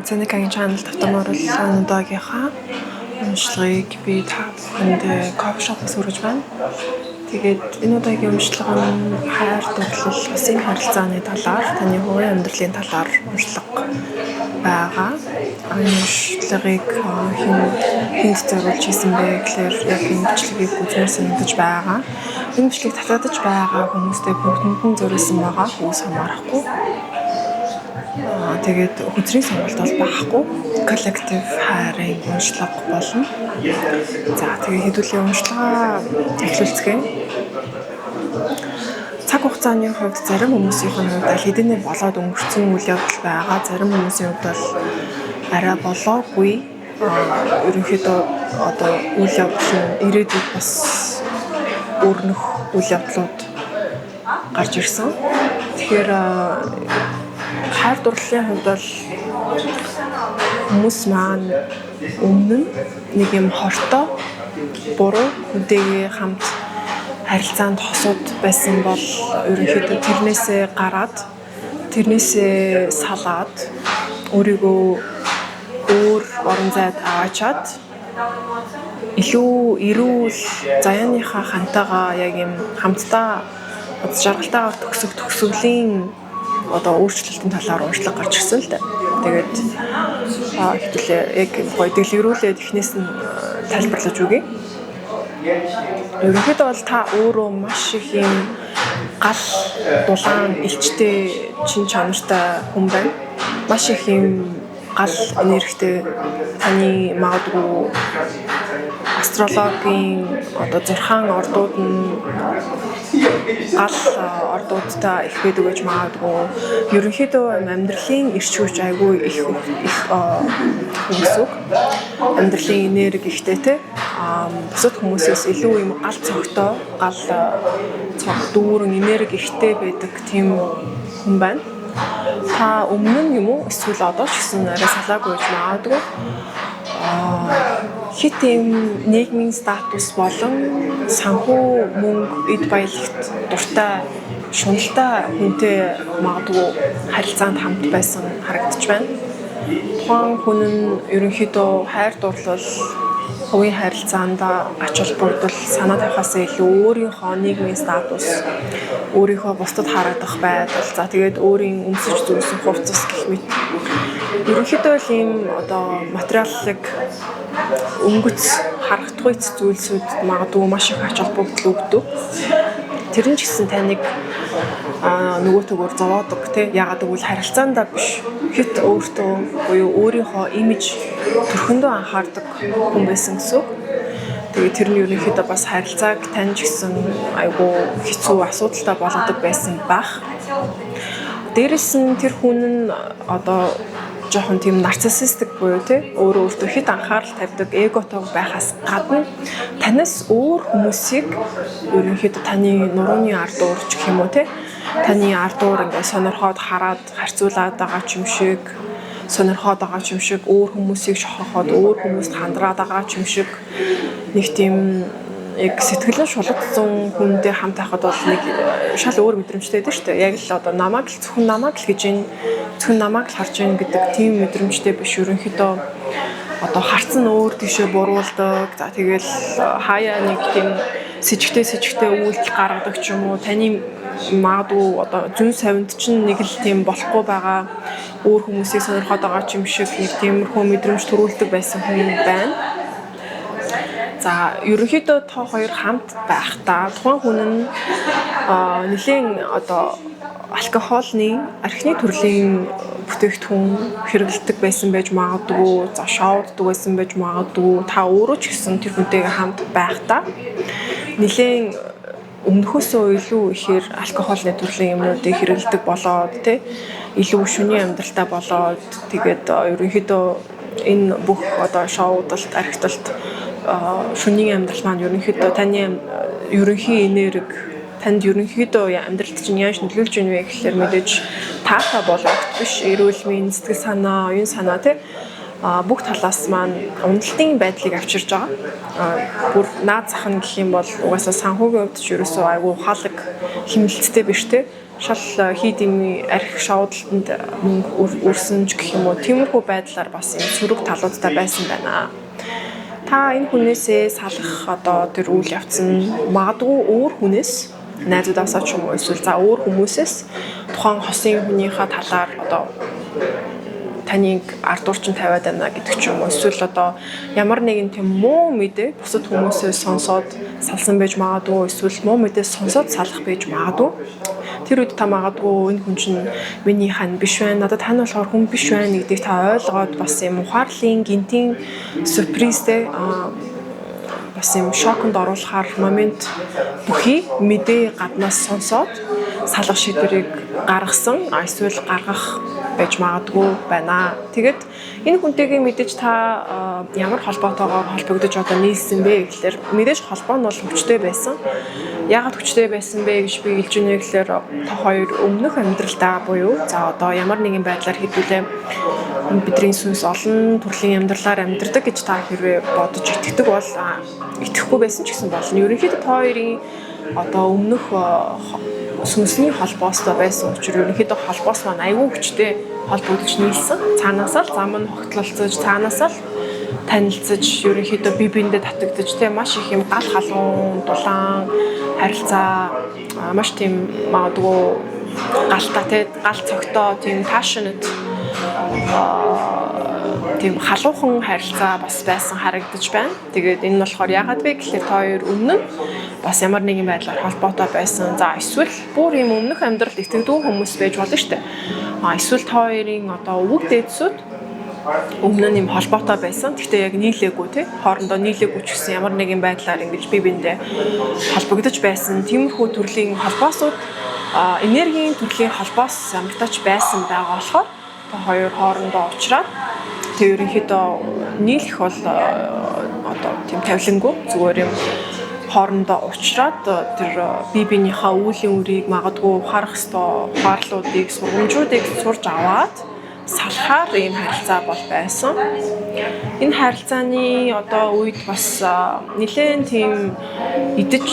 Seneca-гийн channel давтамаар бол өнөөдрийнхаа уншлагыг би та бүхэнд кофе шопоос хүргэж байна. Тэгээд энэ удаагийн уншлага нь хайр дурлал, усын харилцааны талаар, таны хувийн амьдралын талаар уншлага байгаа. Энэ уншлагыг хэнд зориулж хийсэн бэ гэхээр яг энэ бичлэгийг үзмээр санагдаж байгаа. Энэ бичлэгийг татагдаж байгаа хүмүүстэй бүгд зориулсан байгаа. Хүмүүс хамаарахгүй. Тэгээд хүчрийн сонголт бол байхгүй. Коллектив хайрын уншлага болно. За тэгээд хэдүүлээ уншлагаа эхлүүлцгээе. Цаг хугацааны хувьд зарим хүмүүсийн хувьд хэдийнэ болоод өнгөрцөн үйл явдал байгаа. Зарим хүмүүсийн хувьд бол арай болоогүй. Ерөнхийдөө одоо үйл явдал нь ирээдүйд бас өрнөх үйл явдлууд гарч ирсэн. Тэгэхээр хайр дурлалын хувьд бол хүмүүс маань өмнө нь нэг юм хортой буруу хүнтэйгээ хамт харилцаанд хосууд байсан бол ерөнхийдөө тэрнээсээ гараад тэрнээсээ салаад өөрийгөө өөр орон зайд аваачаад илүү эрүүл заяаныхаа хантайгаа яг юм хамтдаа жаргалтайгаар төгсгөлийн одоо өөрчлөлтийн талаар уншлага гарч ирсэн л дээ. Тэгээд хэвлээ яг гоё дэлгэрүүлээд эхнээс нь тайлбарлаж өгье. Ерөнхийдөө бол та өөрөө маш их юм гал дулаан элчтэй чин чанартай хүн байна. Маш их юм гал энергитэй таны магадгүй астрологийн одоо зурхаан ордууд нь гал ордуудтай их байдаг гэж магадгүй. Ерөнхийдөө амьдралын ирч хүч айгүй их хүмүүсүг амьдралын энерги ихтэй те бусад хүмүүсээс илүү юм гал цогтой гал цог дүүрэн энерги ихтэй байдаг тийм хүн байна. Та өмнө нь юм уу эсвэл одоо ч гэсэн арай салаагүй гэж магадгүй. Хит юм нийгмийн статус болон санхүү мөнгө эд баялагт дуртай шуналтай хүнтэй магадгүй харилцаанд хамт байсан харагдаж байна. Тухайн хүн нь ерөнхийдөө хайр дурлал хувийн харилцаанд ач холбогдол санаа тавихаас илүү өөрийнхөө нийгмийн статус өөрийнхөө бусдад хараадах байдал за тэгээд өөрийн өмсөж зүүсэн хувцас гэх мэт ерөнхийдөө л ийм одоо материаллык өнгөц харагдахуйц зүйлсүүд магадгүй маш их ач холбогдол өгдөг. Тэр нь ч гэсэн таныг нөгөөтэйгөр зовоодог тий ягаад гэвэл харилцаандаа биш хит өөртөө буюу өөрийнхөө имиж төрхөндөө анхаардаг хүн байсан гэсэн. Тэгээд тэр нь ерөнхийдөө бас харилцааг тань ч гэсэн айгүй хэцүү асуудалтай болгодог байсан байх. Дээрэс нь тэр хүн нь одоо жоохон тийм нарциссистик буюу тий өөртөө хэд анхаарал тавьдаг эготойгоо байхаас гадна танаас өөр хүмүүсийг ерөнхийдөө таны нурууны ард уурч гэх юм уу тий таны ард уур ингээ сонирхоод хараад харьцуулаад байгаа юм шиг сонирхоод байгаа юм шиг өөр хүмүүсийг шохоход өөр хүмүүст хандраад байгаа юм шиг нэг тийм яг сэтгэлэн шулагдсан хүнтэй хамт байхад бол нэг шал өөр мэдрэмжтэй байдаг шүү дээ. Яг л одоо намайг л зөвхөн намайг л гэж энэ зөвхөн намайг л харж ийн гэдэг тийм мэдрэмжтэй биш ерөнхийдөө одоо харцсан өөр тийшээ буруулдаг. За тэгэл хаяа нэг тийм сэжигтэй үйлдэл гаргадаг ч юм уу таны магадгүй одоо зүүн савинд чинь нэг л тийм болохгүй байгаа өөр хүмүүсийг сонирхоод байгаа юм шиг нэг тиймэрхүү мэдрэмж төрүүлдэг байсан хүн байна. За ерөнхийдөө та хоёр хамт байхдаа тухайн хүн нь нэлийн одоо алкогольны архины төрлийн бүтээгдэхүүн хэрэглэдэг байсан байж магадгүй, за шоуддаг байсан байж магадгүй. Та өөрөө ч гэсэн тэр хүнтэйгээ хамт байхдаа нэлийн өмнөхөөсөө илүү ихээр алкогольны төрлийн юмнуудыг хэрэглэдэг болоод тий илүү шөнийн амьдралтай болоод тэгээд ерөнхийдөө энэ бүх одоо шоудалт, архиталт шөнийн амьдрал маань ерөнхийдөө таны ерөнхий энерги танд ерөнхийдөө амьдралд чинь яаж нөлөөлж ийнэ вэ гэхээр мэдээж таатай болгохт биш эрүүл мэнд сэтгэл санаа, оюун санаа тий бүх талаас маань уналтын байдлыг авчирж байгаа. Бүр наад зах нь гэх юм бол угаасаа санхүүгийн хувьд ч ерөөсөө айгүй ухаалаг хэмнэлттэй биш те. Шал хийд юм архи шоудалтанд мөнгө өрсөнж гэх юм уу тиймэрхүү байдлаар бас юм сөрөг талуудтай байсан байна. Та энэ хүнээсээ салах одоо тэр үйл явц нь магадгүй өөр хүнээс найзуудаасаа ч юм уу эсвэл за өөр хүмүүсээс тухайн хосын хүнийхээ талаар одоо таныг ард урчин тавиад байна гэдэг ч юм уу эсвэл одоо ямар нэгэн тийм муу мэдээ бусад хүмүүсээс сонсоод салсан байж магадгүй эсвэл муу мэдээ сонсоод салах байж магадгүй. Тэр үед та магадгүй энэ хүн чинь миний хан биш байна. Надад тань болохоор хүн биш байна гэдгийг та ойлгоод бас юм ухаарлын гинтийн сюрпризтэй бас юм шоконд оруулахар момент бүхий мэдээ гаднаас сонсоод салах шийдвэрийг гаргасан эсвэл гаргах байж магадгүй байна. Тэгээд энэ хүнтэйгээ мэдээж та ямар холбоотойгоор холбогдож одоо нийлсэн бэ гэхэлэр мэдээж холбоо нь бол хүчтэй байсан. Яагаад хүчтэй байсан бэ гэж би хэлж байна гэхэлэр та хоёр өмнөх амьдралдаа буюу за одоо ямар нэгэн байдлаар хэдүүлээ бидний сүнс олон төрлийн амьдралаар амьдардаг гэж та хэрвээ бодож итгэдэг бол итгэхгүй байсан ч гэсэн болно. Ерөнхийдөө та хоёрын одоо өмнөх сүнсний холбоостой байсан учраас ерөнхийдөө холбоос маань аюул хүчтэй холбогдож нийлсэн. Цаанаасаа л зам нь хогтлолцож, цаанаасаа л танилцаж, ерөнхийдөө бие биендээ татагдаж, тийм маш их юм гал халуун, дулаан харилцаа маш тийм магадгүй галтай тийм гал цогтоо тийм passionate тийм халуухан харилцаа бас байсан харагдаж байна. Тэгээд энэ нь болохоор яагаад вэ гэхэлээ та хоёр өмнө нь бас ямар нэгэн байдлаар холбоотой байсан. За эсвэл бүр юм өмнөх амьдралд итгэдэг хүмүүс байж болно шүү дээ. Эсвэл та хоёрын одоо өвөг дээдсүүд өмнө нь юм холбоотой байсан. Гэхдээ яг нийлээгүй тий. Хоорондоо нийлээгүй ч гэсэн ямар нэгэн байдлаар ингэж бие биендээ холбогдож байсан. Тиймэрхүү төрлийн холбоосууд энергийн төрлийн холбоос ямартаач байсан байгаа болохоор та хоёр хоорондоо уулзраад тэг ерөнхийдөө нийлэх бол одоо тийм тавилангүй зүгээр юм хоорондоо уулзраад тэр бие биенийхээ үүлийн үрийг магадгүй ухаарах ёстой ухаарлуудыг сургамжуудыг сурж аваад салхаар ийм харилцаа бол байсан. Энэ харилцааны одоо үед бас нэлээд тийм идэж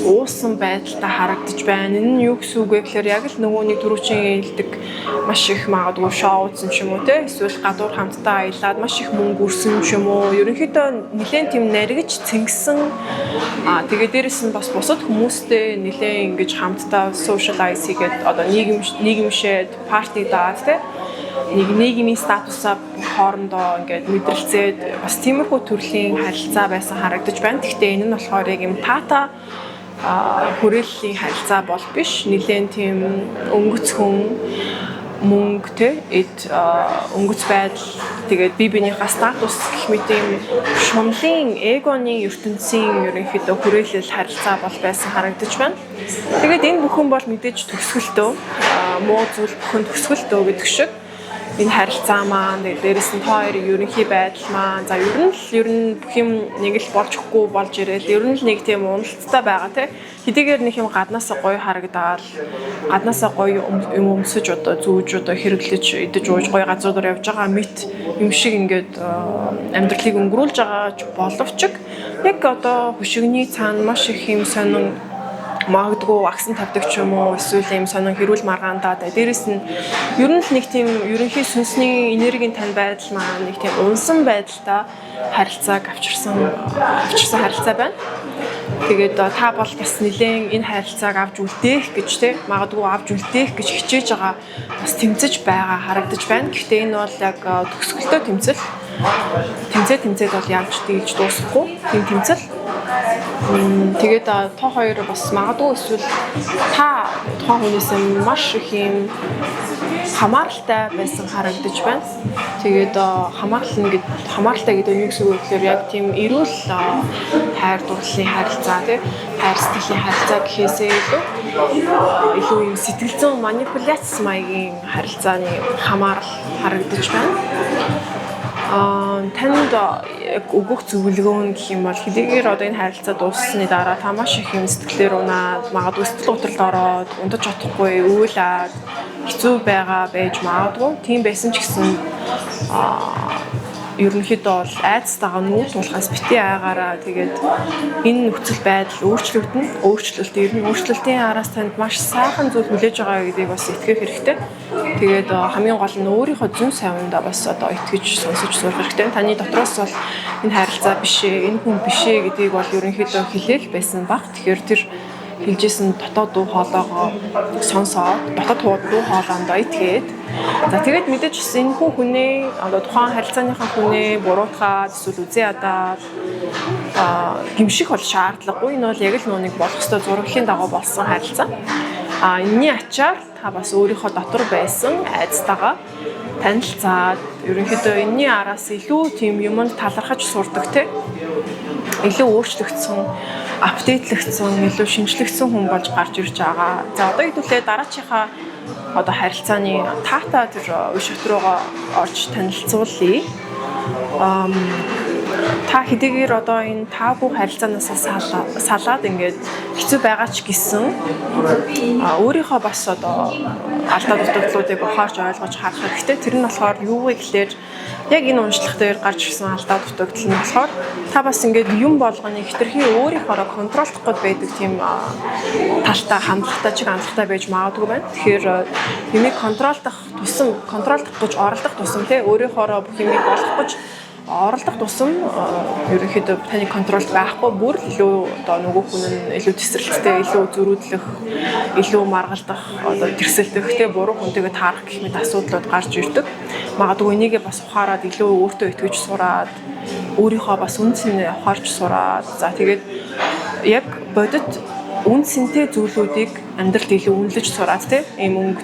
уусан байдалтай харагдаж байна. Энэ нь юу гэсэн үг вэ гэхээр яг л нөгөө нэг дөрөвчин хэлдэг маш их магадгүй шоу үзсэн ч юм уу те эсвэл гадуур хамтдаа аялаад маш их мөнгө өрсөн ч юм уу. Ерөнхийдөө нэлээд тийм наригж цэнгсэн тэгээд дээрэс нь бас бусад хүмүүстэй нэлээд ингэж хамтдаа socialize хийгээд одоо нийгэмшээд парти даад те нэг нийгмийн статусаа хоорондоо ингээд мэдрэлцээд бас тиймэрхүү төрлийн харилцаа байсан харагдаж байна. Гэхдээ энэ нь болохоор яг юм тата хүрээллийн харилцаа бол биш. Нилээн тийм өнгөц хүн мөнгө те өнгөц байдал тэгээд бие биенийхээ статус гэх мэт юм шумлын эгоны ертөнцийн ерөнхийдөө хүрээлэл харилцаа бол байсан харагдаж байна. Тэгээд энэ бүхэн бол мэдээж төгсгөлтөө муу зүйл бүхэн төгсгөлтөө гэдэг шиг энэ харилцаа маань дээрээс нь та хоёрын ерөнхий байдал маань за ер нь бүх юм нэг л болж өгөхгүй болж ирээл ер нь л нэг тийм уналттай байгаа те хэдийгээр нэг юм гаднаасаа гоё харагдаад гаднаасаа гоё юм өмсөж одоо зүүж одоо хэрэглэж идэж ууж гоё газруудаар явж байгаа мэт юм шиг ингээд амьдралыг өнгөрүүлж байгаа боловч яг одоо хөшигний цаана маш их юм сонин магадгүй аксан тавьдаг ч юм уу эсвэл юм сонин хэрүүл маргаандаа дээрээс нь ер нь л нэг тийм ерөнхий сүнсний энергийн тань байдал маань нэг тийм унсан байдалтай харилцааг авчирсан харилцаа байна. Тэгээд та бол бас нэлээд энэ харилцааг авч үлдээх гэж те магадгүй авч үлдээх гэж хичээж байгаа бас тэмцэж байгаа харагдаж байна. Гэхдээ энэ бол яг төгсгөлтөө тэмцээд бол явж дийлж дуусахгүй тийм тэмцэл. Тэгээд та хоёр бас магадгүй эсвэл та тухайн хүнээс маш их юм хамааралтай байсан харагдаж байна. Тэгээд хамааралтай гэдэг нь юу гэсэн үг вэ гэхээр яг тийм эрүүл хайр дурлалын харилцаа тийм хайр сэтгэлийн харилцаа гэхээсээ илүү юм сэтгэл зүйн манипуляц маягийн харилцааны хамаарал харагдаж байна. Танд яг өгөх зөвлөгөө гэх юм бол хэдийгээр одоо энэ харилцаа дууссаны дараа та маш их юм сэтгэлээр унаад магадгүй сэтгэл готролд ороод унтаж чадахгүй үйлээд хэцүү байгаа байж магадгүй. Тийм байсан ч гэсэн ерөнхийдөө бол айцтайгаа нүүр тулахаас бити айгаараа тэгээд энэ нөхцөл байдал өөрчлөлтийн араас танд маш сайхан зүйл хүлээж байгаа гэдгийг бас итгэх хэрэгтэй. Тэгээд хамгийн гол нь өөрийнхөө зүүн сайвандаа бас одоо итгэж сонсож сурах хэрэгтэй. Таны дотроос бол энэ харилцаа биш ээ, энэ хүн биш ээ гэдгийг бол ерөнхийдөө хэлээл байсан баг. Тэгэхээр тэр хэлжсэн дотоод дуу хоолойгоо сонсоод дотоод дуу хоолойндоо итгээд за тэгээд мэдээж энэ хүнээ одоо тухайн харилцааныхаа хүнээ буруутгаад эсвэл үзээ адаад гимших бол шаардлагагүй. Энэ бол яг л нүуник болох ёстой зургийн дагуу болсон харилцаа. Энэний ачаар та бас өөрийнхөө дотор байсан айцтайгаа танилцаад ерөнхийдөө энэний араас илүү тийм юмд талархаж сурдаг те. Илүү өөрчлөгдсөн, апдейтлэгдсэн, илүү шинжлэгдсэн хүн болж гарч ирж байгаа. За одоо хэдүүлээ дараачихаа одоо харилцааны таата тэр үе шат руугаа орж танилцуулъя. Та хэдийгээр одоо энэ таагүй харилцаанаас салаад ингээд хэцүү байгаа ч гэсэн өөрийнхөө бас одоо алдаа дутагдлуудыг ухаарч ойлгож харах хэрэгтэй. Тэр нь болохоор юу вэ гэхээр яг энэ уншлах дээр гарч ирсэн алдаа дутагдал нь болохоор та бас ингээд юм болгоныг хэтэрхий өөрийнхөө контролдох гээд байдаг тийм талтай хандлагатай чиг хандлагатай байж магадгүй байна. Тэгэхээр юмыг контролдох гэж оролдох тусам тий өөрийнхөө бүх юмыг болгох гэж оролдох тусам ерөнхийдөө таны контролд байхгүй бүр илүү одоо нөгөө хүн нь илүү тесрэлттэй, илүү зөрүүдлэх, илүү маргалдах, одоо тэрсэлдэх те буруу хүнтэйгээ таарах гэх мэт асуудлууд гарч ирдэг. Магадгүй энийгээ бас ухаарад илүү өөртөө итгэж сураад өөрийнхөө бас үнцнийг ухаарч сураад за тэгээд яг бодит үнцэнтэй зүйлүүдийг амьдралд илүү үнэлж сураад те ийм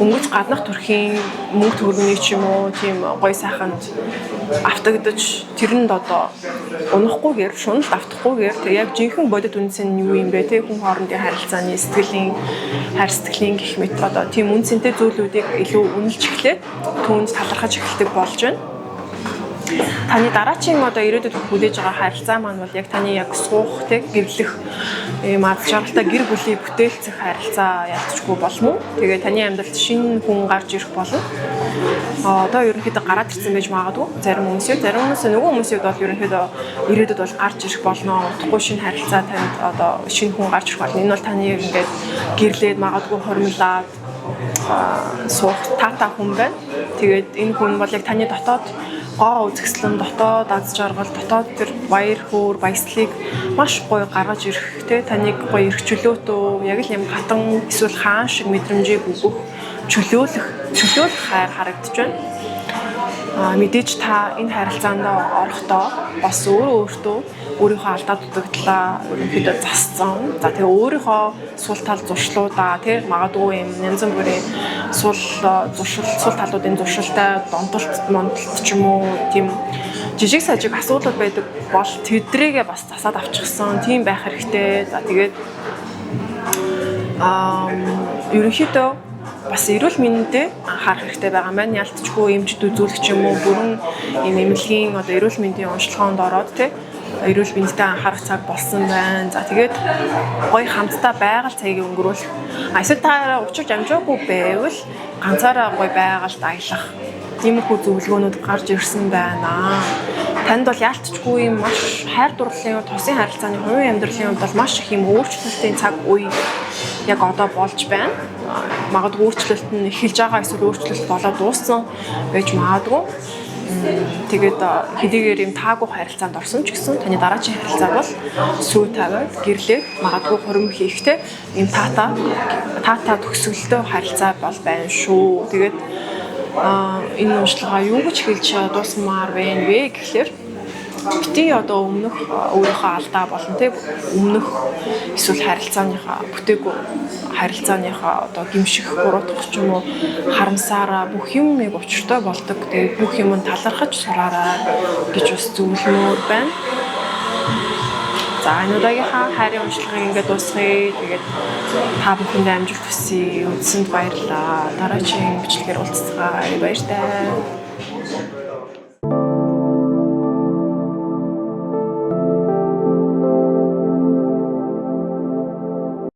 өнгөц гаднах төрхийн мөнгө төгрөгийн ч юм уу тийм гой сайханд автагдаж тэрэнд одоо унахгүйгээр шуналт автахгүйгээр тэг яг жинхэнэ бодит үнцэн нь юу юм бэ те хүн хоорондын харилцааны хайр сэтгэлийн гэх мэт одоо тийм үнцэнтэй зүйлүүдийг илүү үнэлж эхлээд түүнд талархаж эхэлдэг болж байна. Таны дараачийн одоо ирээдүйд хүлээж байгаа харилцаа маань бол яг таны яг суух тэг гэрлэх ийм аз жаргалтай гэр бүлийн бүтээлцэх харилцаа ялцчгүй болно. Тэгээ таны амьдралд шинэ хүн гарч ирэх болно. Одоо ерөнхийдөө гараад ирсэн байж магадгүй. Зарим хүмүүс нөгөө хүмүүсүүд бол ерөнхийдөө ирээдүйд бол гарч ирэх болно. Утгагүй шинэ харилцаа танд одоо шинэ хүн гарч ирэх болно. Энэ бол таны ингээд гэрлээд магадгүй хормилаад суух тата хүн байна. Тэгээд энэ хүн бол яг таны дотоод гоо үзэсгэлэн дотоод аз жаргал дотоод тэр баяр хөөр баясгалыг маш гоё гаргаж ирэх те таныг гоё эрхчлөөтөө яг л юм хатан эсвэл хаан шиг мэдрэмжийг өгөх чөлөөлөх хайр харагдаж байна. Мэдээж та энэ харилцаанд орохдоо бас өөртөө өөрийнхөө алдаа дутагдлаа ерөнхийдөө зассан. За тэгээ өөрийнхөө сул тал зуршлуудаа тий магадгүй юм янз бүрийн сул талуудын зуршилтай дондолт ч юм уу тийм жижиг сажиг асуудал байдаг бол тэдрийгээ бас засаад авчихсан тийм байх хэрэгтэй. За тэгээд ерөнхийдөө бас эрүүл мэндэд анхаарах хэрэгтэй байгаа маань ялцчгүй эмчд үзүүлэх юм уу бүрэн юм эмнэлгийн одоо эрүүл мэндийн онцлогоонд ороод тий эрүүл мэндэд анхаарах цаг болсон байна. За тэгээд гоё хамтдаа байгаль цагийг өнгөрүүл. Эсвэл та учирч амжаагүй байвал ганцаараа гоё байгальд аялах иймэрхүү зөвлөгөөнүүд гарч ирсэн байна. Танд бол яалтчгүй юм маш хайр дурлалын тосын харилцааны хувийн амьдралын хувьд бол маш их юм өөрчлөлтийн цаг үе яг одоо болж байна. Магадгүй өөрчлөлт нь эхэлж байгаа эсвэл өөрчлөлт болоод дууссан байж магадгүй. Тэгээд хэдийгээр юм таагүй харилцаанд орсон ч гэсэн таны дараачийн харилцаа бол сүү тавиад гэрлээд магадгүй хурим хийхтэй юм таата төгсгөлтөө харилцаа бол байна шүү. Тэгээд энэ уншлагаа юу гэж хэлж дуусмаар байна вэ гэхлээр бити одоо өмнөх өөрийнхөө алдаа болон тэг өмнөх эсвэл харилцааныхаа одоо гимших буруутгах ч юм уу харамсаараа бүх юмыг учиртай болдог. Тэгээд бүх юмд талархаж сураарай гэж бас зөвлөмөр байна. За энэ удаагийнхаа хайрын уншлагыг ингээд дуусгая. Тэгээд та бүхэндээ амжилт хүсье. Үндсэнд баярлалаа. Дараагийн бичлэгээр уулзцгаая. Баяртай.